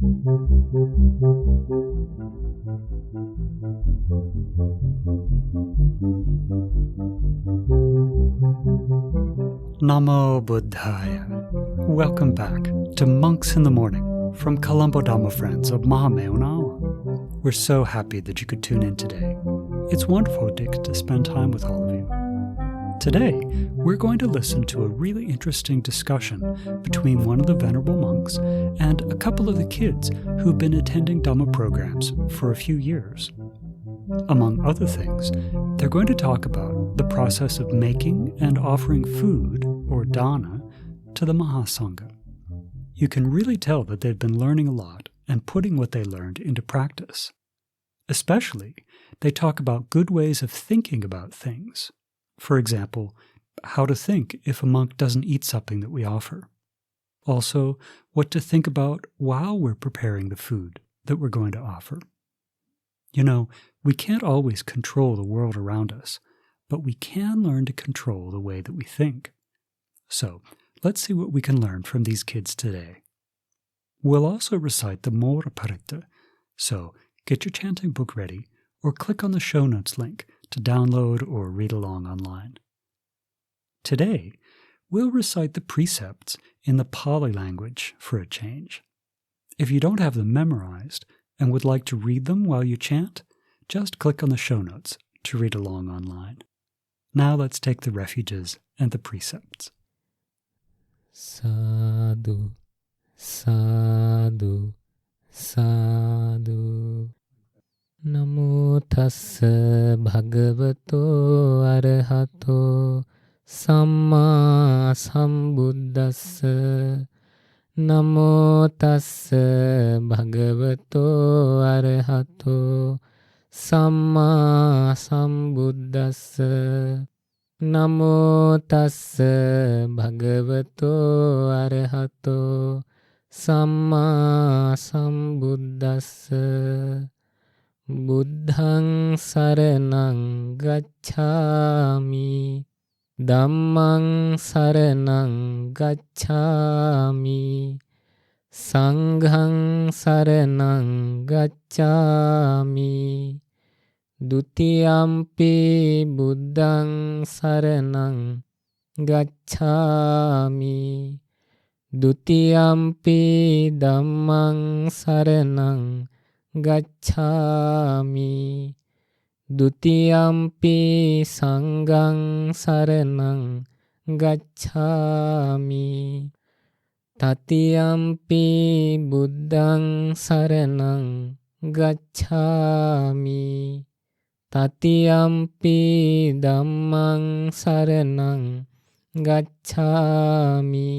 Namo Buddhaya. Welcome back to Monks in the Morning from Colombo Dhamma Friends of Mahamevnawa. We're so happy that you could tune in today. It's wonderful to get to spend time with all of you. Today, we're going to listen to a really interesting discussion between one of the venerable monks and a couple of the kids who've been attending Dhamma programs for a few years. Among other things, they're going to talk about the process of making and offering food, or dāna, to the Mahāsangha. You can really tell that they've been learning a lot and putting what they learned into practice. Especially, they talk about good ways of thinking about things. For example, how to think if a monk doesn't eat something that we offer. Also, what to think about while we're preparing the food that we're going to offer. You know, we can't always control the world around us, but we can learn to control the way that we think. So, let's see what we can learn from these kids today. We'll also recite the Mora Paritta, so get your chanting book ready or click on the show notes link to download or read along online. Today, we'll recite the precepts in the Pali language for a change. If you don't have them memorized and would like to read them while you chant, just click on the show notes to read along online. Now let's take the refuges and the precepts. Sadhu, sadhu, sadhu. Namo tassa bhagavato arahato samma sambuddhassa. Namo tassa bhagavato arahato samma sambuddhassa. Namo tassa bhagavato arahato samma sambuddhassa. Buddhaṃ saraṇaṃ gacchāmi, Dhammaṃ saraṇaṃ gacchāmi, Saṅghaṃ saraṇaṃ gacchāmi, Dutiyampi Buddhaṃ saraṇaṃ gacchāmi, Dutiyampi Dhammaṃ saraṇaṃ gacchāmi, Dutiyampi Saṅghaṃ saraṇaṃ gacchāmi, Tatiyampi Buddhaṃ saraṇaṃ gacchāmi, Tatiyampi Dhammaṃ saraṇaṃ gacchāmi,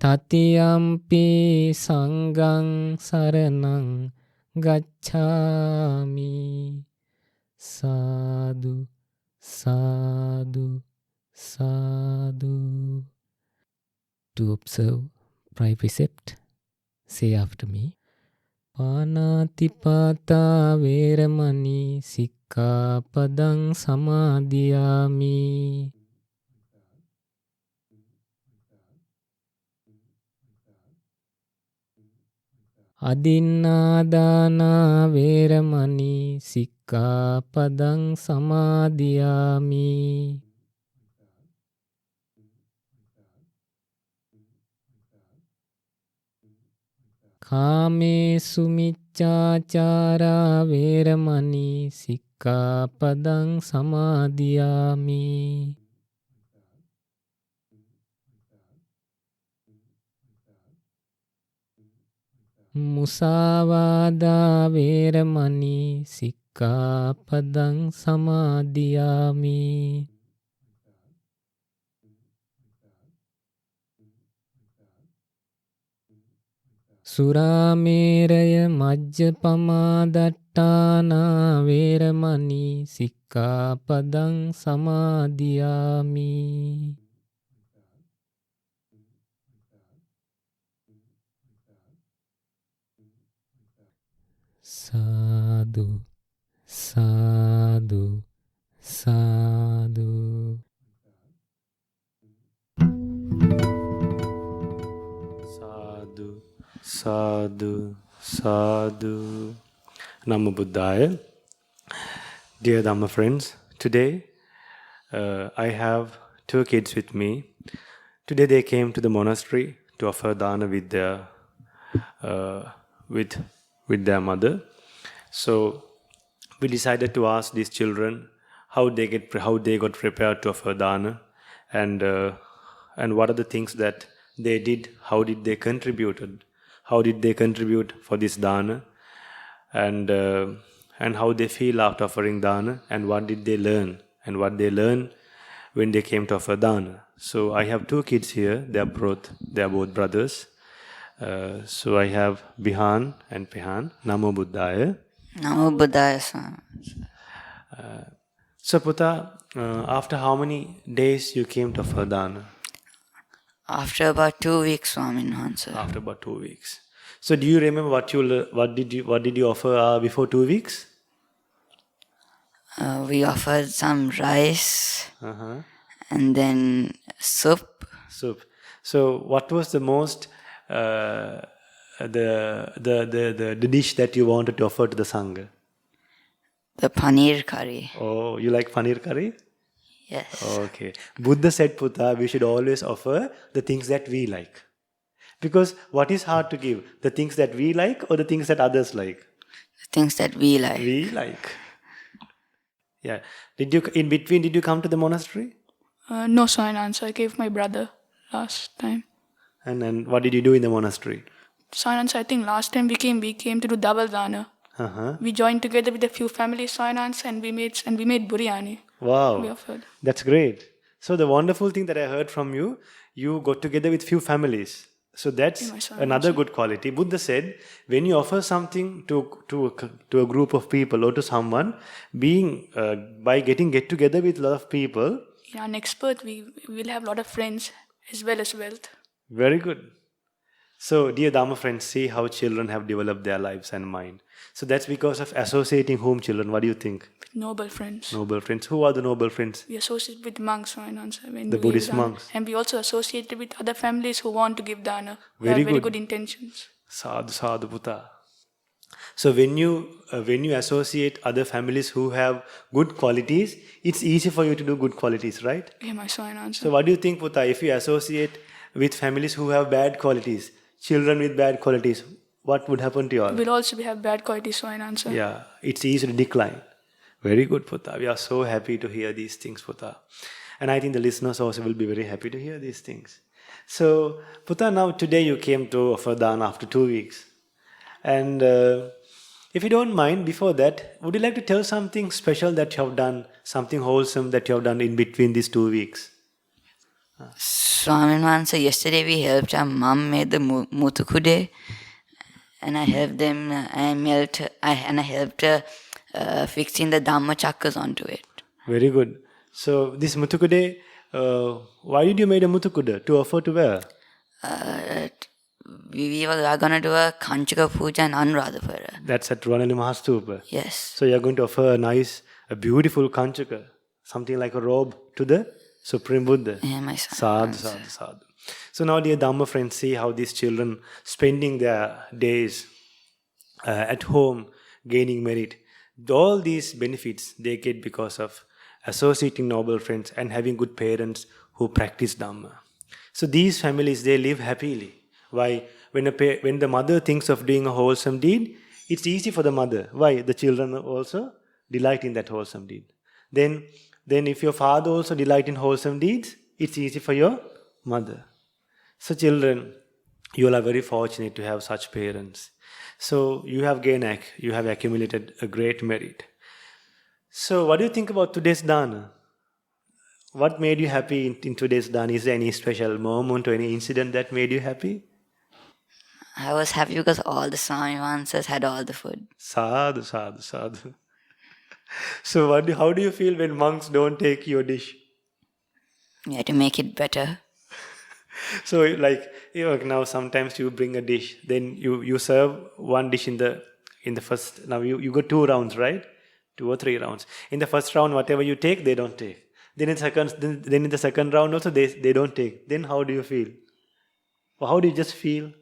Tatiyampi Saṅghaṃ saraṇaṃ gacchāmi. Sadhu, sadhu, sadhu. To observe precept, say after me. Pānātipātā vēramaṇī sikkāpadaṃ samādhiyāmi. Adinādāna vēramaṇī sikkāpadaṃ samādhiyāmi. Kāmesu miccācārā vēramaṇī sikkāpadaṃ samādhiyāmi. Musāvādā vēramaṇī sikkāpadaṃ samādhiyāmi. Surāmēraya majjapamādattāna vēramaṇī sikkāpadaṃ samādhiyāmi. Sadhu, sadhu, sadhu. Sadhu, sadhu, Sadhu, sadhu. Namo Buddhaya. Dear Dhamma friends, today I have two kids with me. Today they came to the monastery to offer dāna with their mother. So we decided to ask these children how they got prepared to offer dāna, and what are the things that they did, how did they contribute for this dāna, and how they feel after offering dāna, and what did they learn, and what they learned when they came to offer dāna. So I have two kids here. They are both brothers. So I have Bihan and Pihan. Namo Buddhaya. Namo Buddhaya, Swami. So Puta, after how many days you came to offer dāna? After about 2 weeks, Swami answered. After about 2 weeks. So do you remember what did you offer before 2 weeks? We offered some rice and then soup. Soup. So what was the most the dish that you wanted to offer to the Sangha? The paneer curry. Oh, you like paneer curry? Yes. Okay. Buddha said, Puta, we should always offer the things that we like. Because what is hard to give? The things that we like or the things that others like? The things that we like. We like. Yeah. Did you come to the monastery? No, Swami answer. I gave my brother last time. And then what did you do in the monastery? Swami answer, I think last time we came to do double dāna. We joined together with a few families, Swami answer, and we made biryani. Wow. We offered. That's great. So the wonderful thing that I heard from you, you got together with few families. So that's another good quality. Buddha said, when you offer something to a group of people or to someone, by get together with a lot of people. Yeah, next birth we will have a lot of friends as well as wealth. Very good. So, dear Dhamma friends, see how children have developed their lives and mind. So that's because of associating whom children? What do you think? Noble friends. Noble friends. Who are the noble friends? We associate with monks, Swami answer. The Buddhist monks. And we also associated with other families who want to give dāna. Very very good intentions. Sadhu, sadhu, Buddha. So when you associate other families who have good qualities, it's easy for you to do good qualities, right? Yeah, my Swami answer. So what do you think, Puta, if you associate with families who have bad qualities, children with bad qualities, what would happen to you all? We'll also have bad qualities, Swami answer. Yeah, it's easy to decline. Very good, Puta. We are so happy to hear these things, Puta. And I think the listeners also will be very happy to hear these things. So, Puta, now today you came to offer dāna after 2 weeks. And if you don't mind, before that, would you like to tell something special that you have done, something wholesome that you have done in between these 2 weeks? Swami answer, yesterday we helped our mom made the muthukude, and I helped them, I helped her fixing the Dhamma chakras onto it. Very good. So this muthukude, why did you make a muthukude? To offer to where? We are going to do a Kanchika Puja in Anuradhapura. That's at Ronali Mahastupa. Yes. So you're going to offer a beautiful Kanchika, something like a robe to the Supreme Buddha. Yeah, my Sadhu, sadhu, sadhu. So now, dear Dhamma friends, see how these children spending their days at home, gaining merit. All these benefits they get because of associating noble friends and having good parents who practice Dhamma. So these families, they live happily. Why? When the mother thinks of doing a wholesome deed, it's easy for the mother. Why? The children also delight in that wholesome deed. Then if your father also delight in wholesome deeds, it's easy for your mother. So children, you all are very fortunate to have such parents. So you have accumulated a great merit. So what do you think about today's dāna? What made you happy in today's dāna? Is there any special moment or any incident that made you happy? I was happy because all the Swami answers had all the food. Sadhu, sadhu, sadhu. So how do you feel when monks don't take your dish? You have to make it better. So now sometimes you bring a dish, then you serve one dish in the first. Now you go 2 rounds, right? 2 or 3 rounds. In the first round, whatever you take, they don't take. Then in the second round also they don't take. Then how do you feel? Or how do you just feel?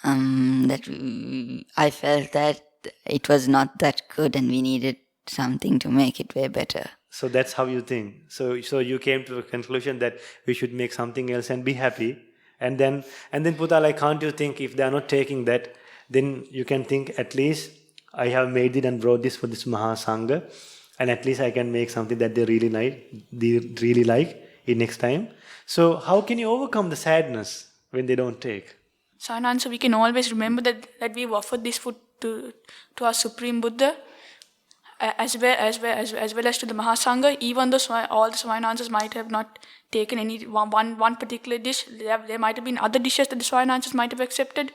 I felt that it was not that good and we needed something to make it way better. So that's how you think. So you came to a conclusion that we should make something else and be happy. And then Putta, like, can't you think if they are not taking that, then you can think, at least I have made it and brought this for this Mahāsangha, and at least I can make something that they really like in next time. So how can you overcome the sadness when they don't take? So in answer, we can always remember that we've offered this food to our Supreme Buddha, as well as to the Mahāsangha. Even though all the Swaminansas might have not taken any one particular dish, there might have been other dishes that the Swaminansas might have accepted.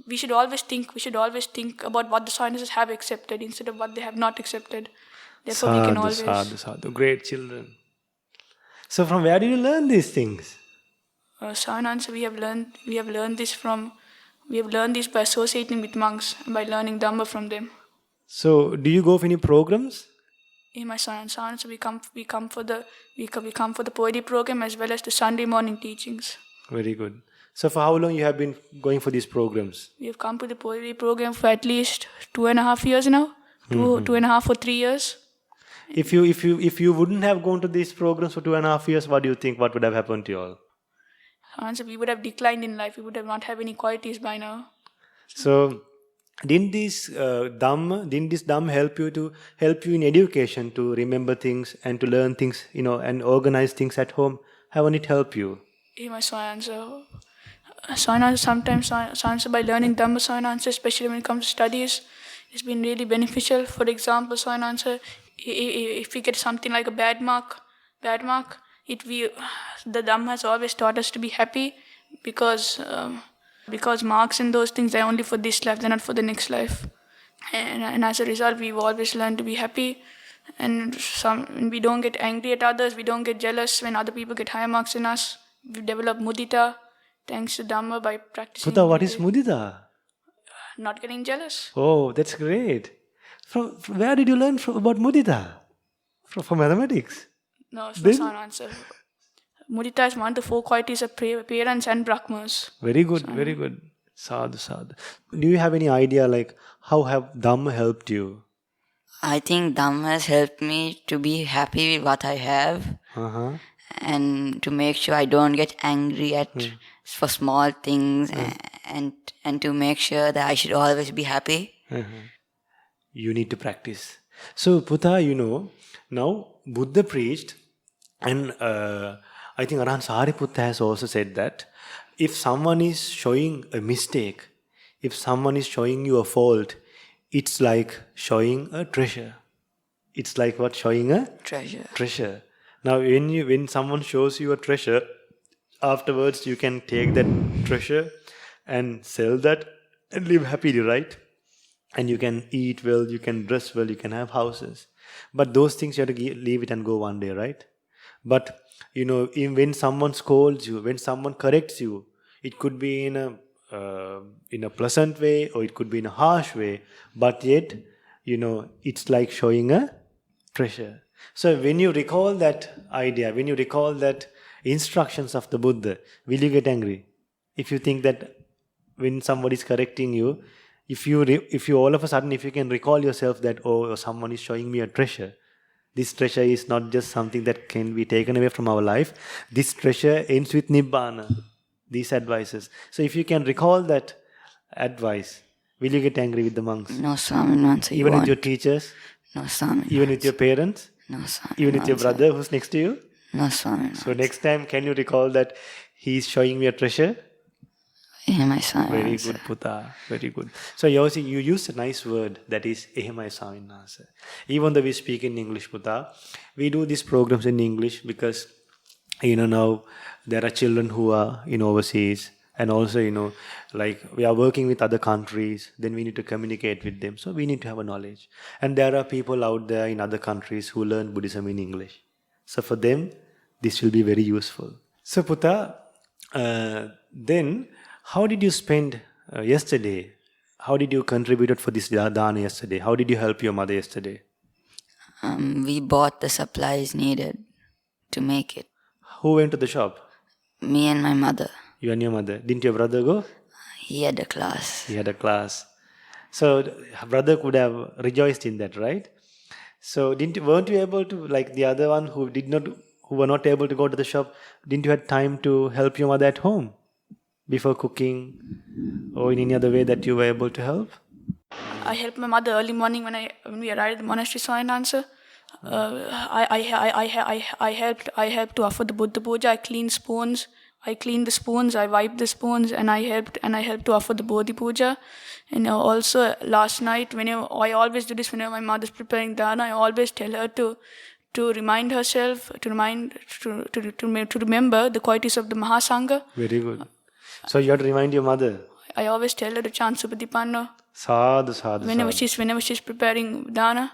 We should always think about what the Swaminansas have accepted instead of what they have not accepted. Therefore, we can always. Sadhu. Great children. So from where did you learn these things? Swaminansa, we have learned this by associating with monks and by learning Dhamma from them. So do you go for any programs? In my Swaminansa, we come for the poetry program as well as the Sunday morning teachings. Very good. So for how long you have been going for these programs? We have come to the poetry program for at least 2.5 years now. 2.5 or 3 years. If you wouldn't have gone to these programs for 2.5 years, what do you think? What would have happened to you all? So we would have declined in life. We would have not have any qualities by now. So didn't this Dhamma help you in education to remember things and to learn things, and organize things at home? Haven't it helped you? In my Swaminansa, sometimes by learning Dhamma, Swaminansa, especially when it comes to studies, it's been really beneficial. For example, Swaminansa, if we get something like a bad mark, the Dhamma has always taught us to be happy because marks and those things are only for this life, they're not for the next life. And as a result, we've always learned to be happy. And we don't get angry at others, we don't get jealous when other people get higher marks than us. We've developed mudita thanks to Dhamma by practicing. Putta, what is mudita? Not getting jealous. Oh, that's great. From where did you learn about mudita? From mathematics? No, it's not an answer. Mudita is one of the 4 qualities of parents and Brahmas. Very good, very good. Sadhu. Do you have any idea, like, how have Dhamma helped you? I think Dhamma has helped me to be happy with what I have. And to make sure I don't get angry for small things, and to make sure that I should always be happy. You need to practice. So Putta, now Buddha preached, and I think Arahant Sariputta has also said that if someone is showing a mistake, if someone is showing you a fault, it's like showing a treasure. It's like what? Showing a treasure. Now when someone shows you a treasure, afterwards you can take that treasure and sell that and live happily, right? And you can eat well, you can dress well, you can have houses. But those things you have to leave it and go one day, right? But when someone scolds you, when someone corrects you, it could be in a pleasant way or it could be in a harsh way. But yet, it's like showing a treasure. So when you recall that idea, when you recall that instructions of the Buddha, will you get angry? If you think that when somebody is correcting you, if you all of a sudden, if you can recall yourself that, someone is showing me a treasure, this treasure is not just something that can be taken away from our life. This treasure ends with Nibbana, these advices. So if you can recall that advice, will you get angry with the monks? No, Swami. Even with your teachers? No, Swami. Even with your parents? No, Swami. Even with your brother who's next to you? No, Swami. So next time, can you recall that he's showing me a treasure? Ehemai Swami. Very good, Putta. Very good. So you used a nice word, that is Ehemai Swaminasa. Even though we speak in English, Putta, we do these programs in English because, now there are children who are overseas, and also, like we are working with other countries, then we need to communicate with them. So we need to have a knowledge. And there are people out there in other countries who learn Buddhism in English. So for them, this will be very useful. So Putta, then how did you spend yesterday? How did you contribute for this dāna yesterday? How did you help your mother yesterday? We bought the supplies needed to make it. Who went to the shop? Me and my mother. You and your mother. Didn't your brother go? He had a class. He had a class. So brother could have rejoiced in that, right? So weren't you able to, like the other one who were not able to go to the shop, didn't you have time to help your mother at home before cooking or in any other way that you were able to help? I helped my mother early morning when we arrived at the monastery, so I answer. I helped to offer the Buddha puja. I cleaned spoons. I cleaned the spoons. I wiped the spoons, and I helped to offer the Bodhi puja. And also last night, whenever I always do this, whenever my mother is preparing dāna, I always tell her to remind herself, to remember the qualities of the Mahāsangha. Very good. So you have to remind your mother. I always tell her to chant Supatipanno. Sadhu, sadhu, Whenever sadhu. she's preparing dāna.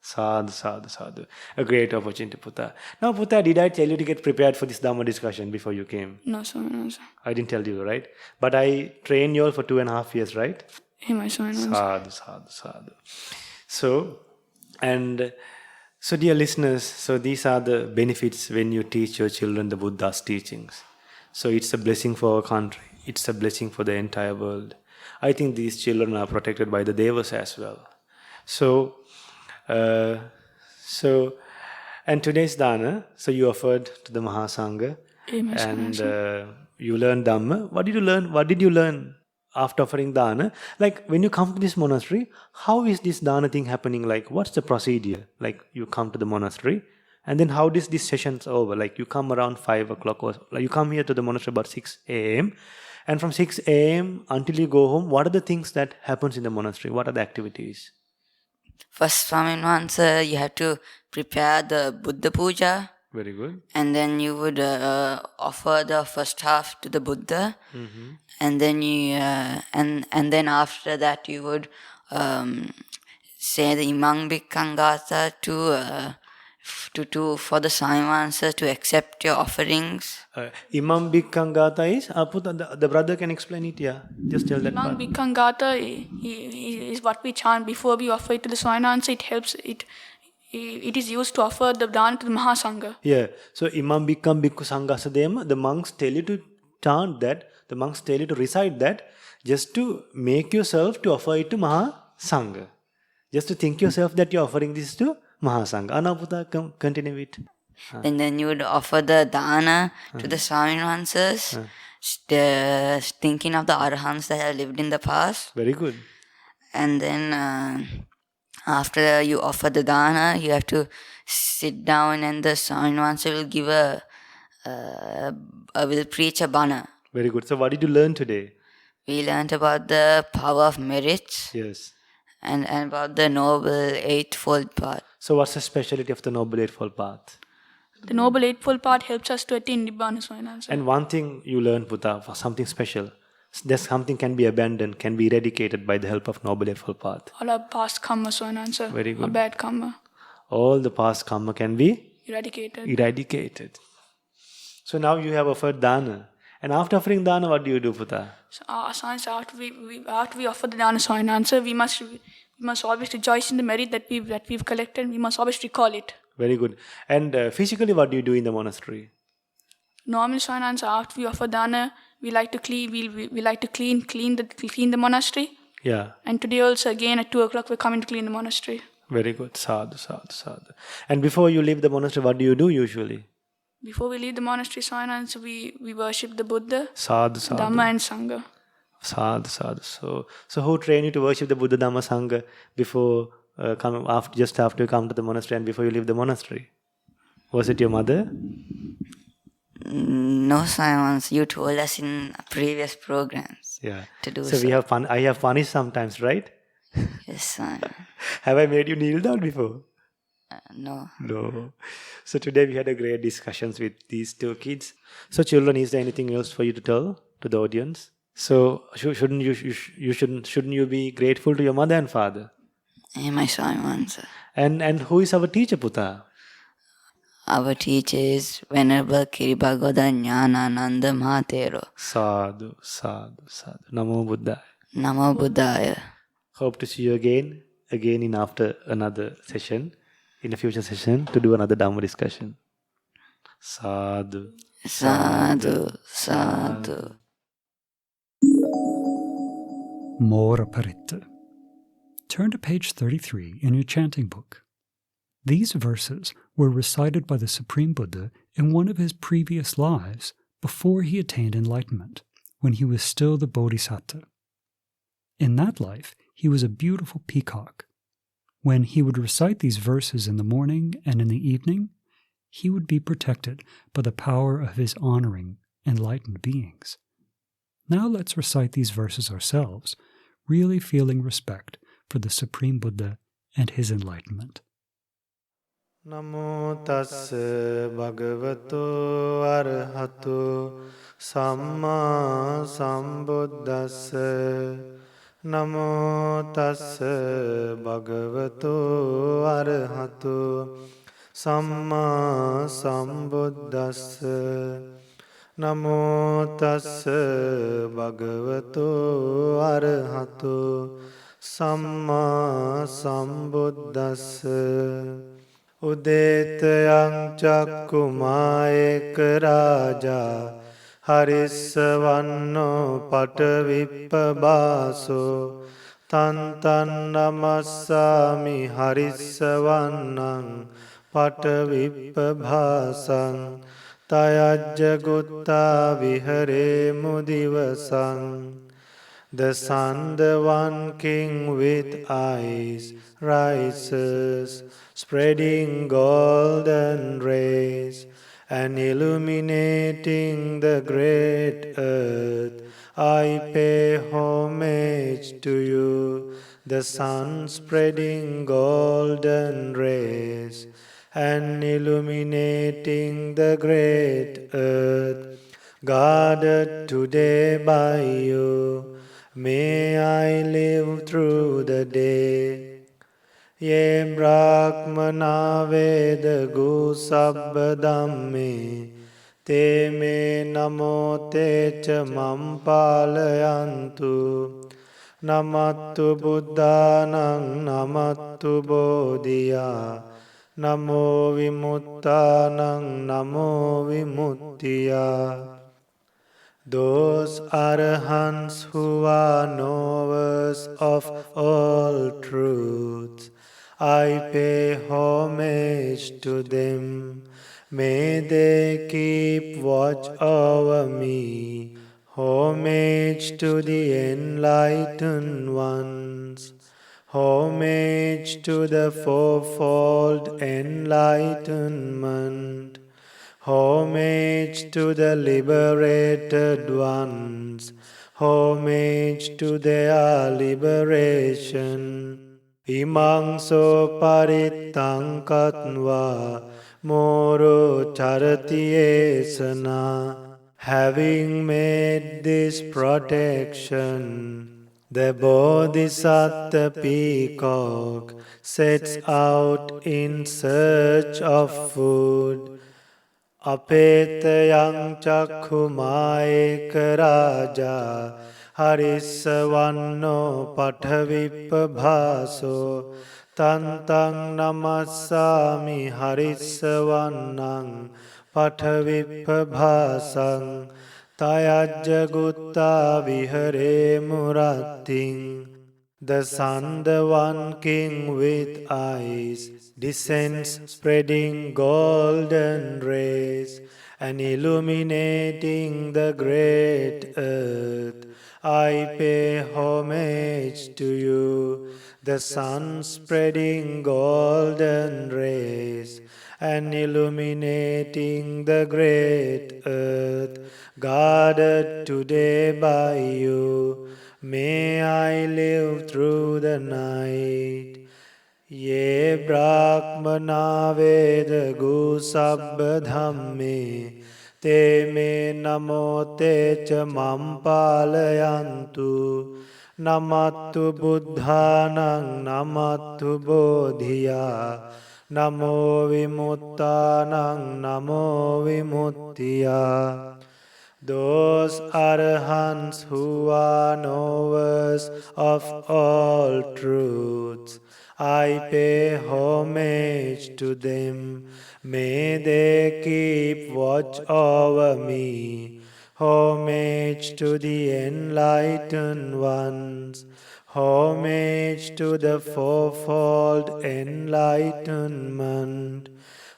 Sadhu, sadhu, sadhu. A great opportunity, Putta. Now, Putta, did I tell you to get prepared for this Dhamma discussion before you came? No, sir. I didn't tell you, right? But I trained you all for 2.5 years, right? Sadhu, sadhu, sadhu. So, dear listeners, so these are the benefits when you teach your children the Buddha's teachings. So it's a blessing for our country. It's a blessing for the entire world. I think these children are protected by the Devas as well. And today's dāna, so you offered to the Mahāsangha, and you learned Dhamma. What did you learn? What did you learn after offering dāna? Like when you come to this monastery, how is this dāna thing happening? Like what's the procedure? Like you come to the monastery, and then how does this session's over? Like you come around 5 o'clock, or like you come here to the monastery about 6 a.m. And from 6 a.m. until you go home, what are the things that happens in the monastery? What are the activities? First, Mahāsangha, you have to prepare the Buddha puja. Very good. And then you would offer the first half to the Buddha. Mm-hmm. And then you and then after that you would say the Imam Bhikkangata for the Samavansa to accept your offerings. Imam Bhikkangata is, the brother can explain it, yeah. Just tell that Imam part. Bhikkangata is what we chant before we offer it to the Swaminatha. It helps, it is used to offer the dāna to the Mahāsangha. Yeah, so Imam Bhikkam Bhikkhu Sanghasadema, the monks tell you to chant that, the monks tell you to recite that, just to make yourself to offer it to Mahāsangha. Just to think yourself that you're offering this to Mahāsangha. Anaputa, continue it. And then you would offer the dāna to the Swaminatha's, thinking of the Arahants that have lived in the past. Very good. And then after you offer the dāna, you have to sit down and the Swaminatha will give will preach a bana. Very good. So what did you learn today? We learned about the power of merits. Yes. And about the Noble Eightfold Path. So what's the speciality of the Noble Eightfold Path? The Noble Eightfold Path helps us to attain Nibbana, Swaminatha. And one thing you learn, Buddha, something special. There's something can be abandoned, can be eradicated by the help of Noble Eightfold Path. All our past karma, Swaminatha. Very good. Our bad karma. All the past karma can be eradicated. So now you have offered dāna. And after offering dāna, what do you do, Buddha? So, after we offer the dāna, Swaminatha, we must always rejoice in the merit that we've collected. We must always recall it. Very good. And physically, what do you do in the monastery? Normally, Swaminatha, after we offer dāna, we like to clean. We like to clean the monastery. Yeah. And today also again at 2 o'clock we're coming to clean the monastery. Very good. Sadhu, sadhu, sadhu. And before you leave the monastery, what do you do usually? Before we leave the monastery, Swaminatha, we worship the Buddha, Sadhu, sadhu. Dhamma and Sangha. Sadhu, sadhu. So who trained you to worship the Buddha, Dhamma, Sangha before just after you come to the monastery and before you leave the monastery? Was it your mother? No, Swaminatha, you told us in previous programs to do so. So we have I have punished sometimes, right? Yes, Swaminatha. Have I made you kneel down before? No. So today we had a great discussions with these two kids. So children, is there anything else for you to tell to the audience? So shouldn't you be grateful to your mother and father? My Swaminatha. And who is our teacher, Putta? Our teacher is Venerable Kiribhagoda Jnanananda Mahatero. Sadhu, sadhu, sadhu. Namo Buddhaya. Namo Buddhaya. Hope to see you again in after another session, in a future session, to do another Dhamma discussion. Sadhu. Sadhu, sadhu. Mora Paritta. Turn to page 33 in your chanting book. These verses were recited by the Supreme Buddha in one of his previous lives before he attained enlightenment, when he was still the Bodhisattva. In that life, he was a beautiful peacock. When he would recite these verses in the morning and in the evening, he would be protected by the power of his honoring enlightened beings. Now let's recite these verses ourselves, really feeling respect for the Supreme Buddha and his enlightenment. Namo tassa bhagavato arahato samma sambuddhassa. Namo tassa bhagavato arahato samma sambuddhassa. Namo tassa bhagavato arahato samma sambuddhassa. Udetayang cakkumayeka raja harissavanno patavippabaso tantan namassami harissavannang patavippabhasang tayajja gutta vihare mudivasang. The sun, the one king with eyes, rises, spreading golden rays and illuminating the great earth. I pay homage to you, the sun spreading golden rays and illuminating the great earth. Guarded today by you, may I live through the day. Ye brahmana veda gu sabba dhamme te me namo te cha mam palayantu. Namattu buddhanang namattu bodhiya namo vimuttanang namo vimuttiya. Those arahants who are knowers of all truths, I pay homage to them. May they keep watch over me. Homage to the enlightened ones. Homage to the fourfold enlightenment. Homage to the liberated ones. Homage to their liberation. Imang so parittang katva moro charati esana. Having made this protection, the Bodhisattva peacock sets out in search of food. Apetayang cakkumayeka raja harissavanno pathavippabhaso tantang namassami harissavannang pathavippabhasang tayajja gutta vihare muratting. The sun, the one king with eyes, descends spreading golden rays and illuminating the great earth. I pay homage to you, the sun spreading golden rays and illuminating the great earth. Guarded today by you, may I live through the night. Ye brahmana veda gu sabba dhamme te me namo te cha mam palayantu. Namattu buddhanang namattu bodhiya namo vimuttanang namo vimuttiya. Those arahants who are knowers of all truths, I pay homage to them. May they keep watch over me. Homage to the enlightened ones. Homage to the fourfold enlightenment.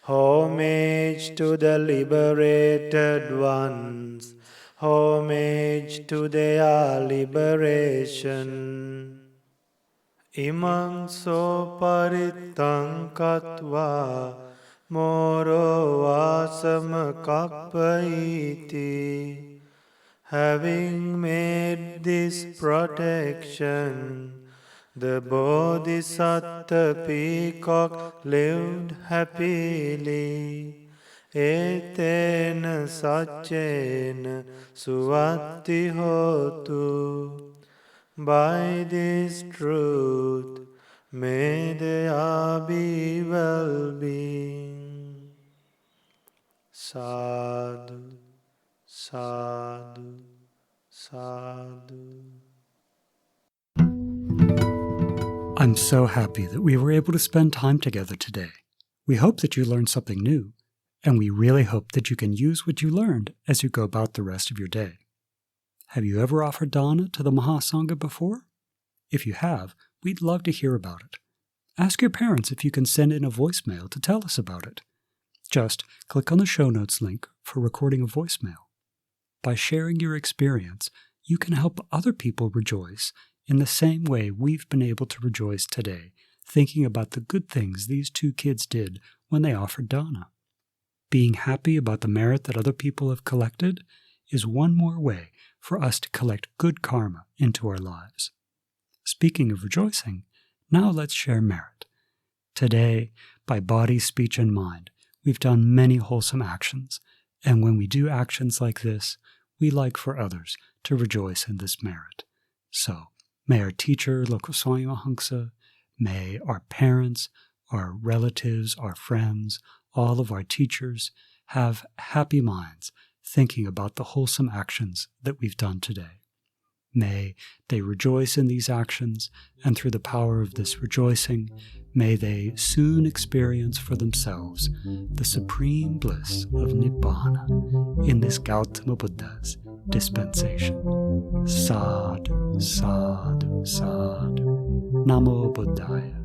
Homage to the liberated ones. Homage to their liberation. Imang so paritang katva moro asama kappaiti. Having made this protection, the Bodhisattva peacock lived happily. Etena saccena suvatti hotu. By this truth, may there be well-being. Sadhu, sadhu, sadhu. I'm so happy that we were able to spend time together today. We hope that you learned something new, and we really hope that you can use what you learned as you go about the rest of your day. Have you ever offered dāna to the Mahāsangha before? If you have, we'd love to hear about it. Ask your parents if you can send in a voicemail to tell us about it. Just click on the show notes link for recording a voicemail. By sharing your experience, you can help other people rejoice in the same way we've been able to rejoice today, thinking about the good things these two kids did when they offered dāna. Being happy about the merit that other people have collected is one more way for us to collect good karma into our lives. Speaking of rejoicing, now let's share merit. Today, by body, speech, and mind, we've done many wholesome actions, and when we do actions like this, we like for others to rejoice in this merit. So, may our teacher, Local Mahāsangha, may our parents, our relatives, our friends, all of our teachers have happy minds thinking about the wholesome actions that we've done today. May they rejoice in these actions, and through the power of this rejoicing, may they soon experience for themselves the supreme bliss of Nibbana in this Gautama Buddha's dispensation. Sadhu, sadhu, sadhu. Namo Buddhaya.